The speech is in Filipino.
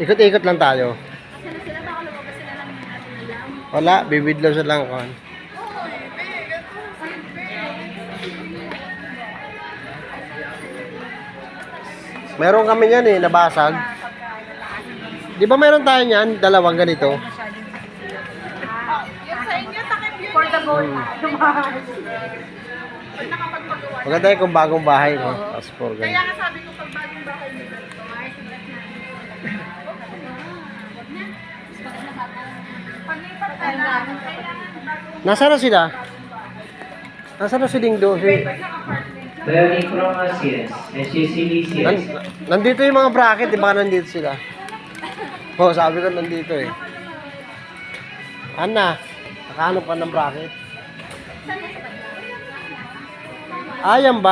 Ikot-ikot lang tayo. Sila sila baka lumabas sila lang yung natin alam. Wala, bibidlaw sa lang kon. Meron kami yan eh, nabasag. Di ba meron tayo niyan? Dalawang ganito. Yung sa inyo, takip yun. For the goal. Maganda yung kung bagong bahay, no? Tapos for Kaya ganyan. nga sabi ko pag bagong bahay nila, kumain sila na. Pag-ipat ka na, kailangan bagong Nasaan na sila? Nasaan na si Dingdo? Learning from us, yes. And she's Silesian. Nandito yung mga bracket, di ba nandito sila? Oo, sabi ko nandito eh. Ana, nakahanap ka ng bracket? Ayan ba?